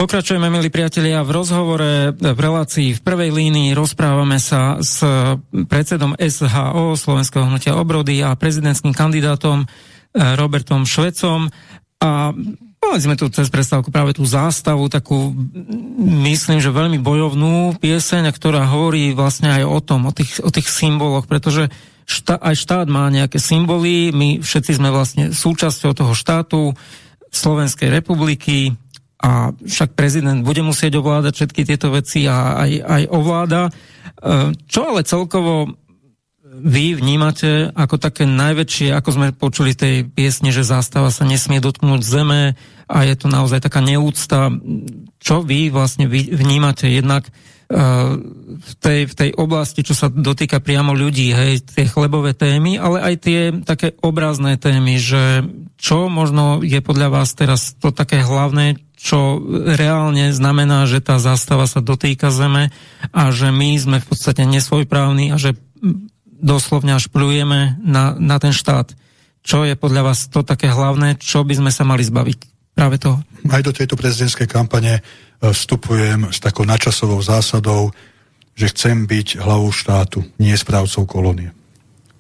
Pokračujeme, milí priatelia, v rozhovore v relácii v prvej línii rozprávame sa s predsedom SHO, Slovenského hnutia obrody, a prezidentským kandidátom Robertom Švecom. A povedzme tu cez prestávku práve tú zástavu, takú, myslím, že veľmi bojovnú pieseň, ktorá hovorí vlastne aj o tom, o tých symboloch, pretože aj štát má nejaké symboly, my všetci sme vlastne súčasťou toho štátu Slovenskej republiky, a však prezident bude musieť ovládať všetky tieto veci a aj ovláda. Čo ale celkovo vy vnímate ako také najväčšie, ako sme počuli v tej piesni, že zástava sa nesmie dotknúť zeme a je to naozaj taká neúcta. Čo vy vlastne vnímate jednak v tej oblasti, čo sa dotýka priamo ľudí, hej, tie chlebové témy, ale aj tie také obrazné témy, že čo možno je podľa vás teraz to také hlavné, čo reálne znamená, že tá zástava sa dotýka zeme a že my sme v podstate nesvojprávni a že doslovne až pľujeme na ten štát. Čo je podľa vás to také hlavné, čo by sme sa mali zbaviť práve toho? Aj do tejto prezidentskej kampane vstupujem s takou nadčasovou zásadou, že chcem byť hlavou štátu, nie správcov kolónie.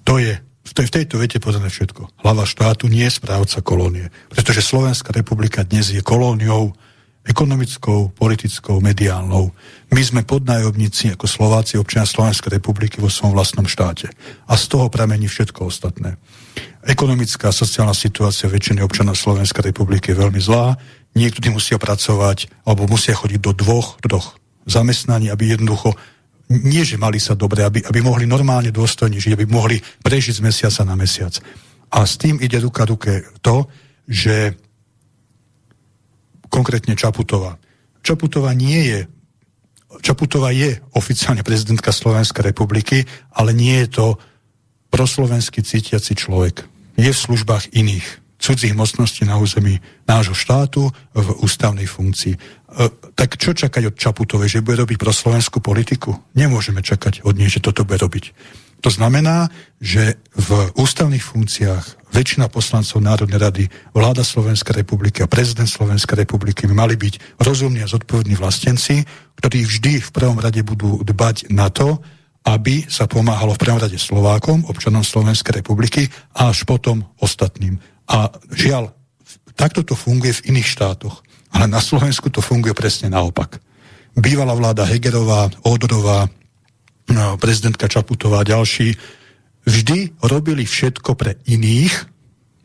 To je v tejto vete povedané všetko. Hlava štátu, nie správca kolónie. Pretože Slovenská republika dnes je kolóniou ekonomickou, politickou, mediálnou. My sme podnájomníci ako Slováci, občania Slovenskej republiky vo svojom vlastnom štáte. A z toho pramení všetko ostatné. Ekonomická a sociálna situácia väčšiny občanov Slovenskej republiky je veľmi zlá. Niektorí musia pracovať alebo musia chodiť do dvoch zamestnaní, aby jednoducho nie, že mali sa dobre, aby mohli normálne dôstojne žiť, aby mohli prežiť z mesiaca na mesiac. A s tým ide ruka ruke to, že konkrétne Čaputová. Čaputová je oficiálne prezidentka Slovenskej republiky, ale nie je to proslovensky cítiaci človek. Je v službách iných cudzích mocností na území nášho štátu v ústavnej funkcii. Tak čo čakať od Čaputovej, že bude robiť pro slovenskú politiku? Nemôžeme čakať od nej, že toto bude robiť. To znamená, že v ústavných funkciách väčšina poslancov Národnej rady, vláda Slovenskej republiky a prezident Slovenskej republiky by mali byť rozumní a zodpovední vlastenci, ktorí vždy v prvom rade budú dbať na to, aby sa pomáhalo v prvom rade Slovákom, občanom Slovenskej republiky a až potom ostatným. A žiaľ, takto to funguje v iných štátoch, ale na Slovensku to funguje presne naopak. Bývalá vláda Hegerová, Ódorová, prezidentka Čaputová a ďalší vždy robili všetko pre iných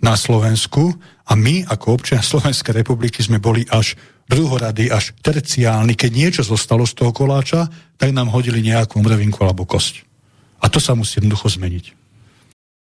na Slovensku a my ako občania Slovenskej republiky sme boli až druhorady, až terciálni. Keď niečo zostalo z toho koláča, tak nám hodili nejakú mrvinku alebo kosť. A to sa musí jednoducho zmeniť.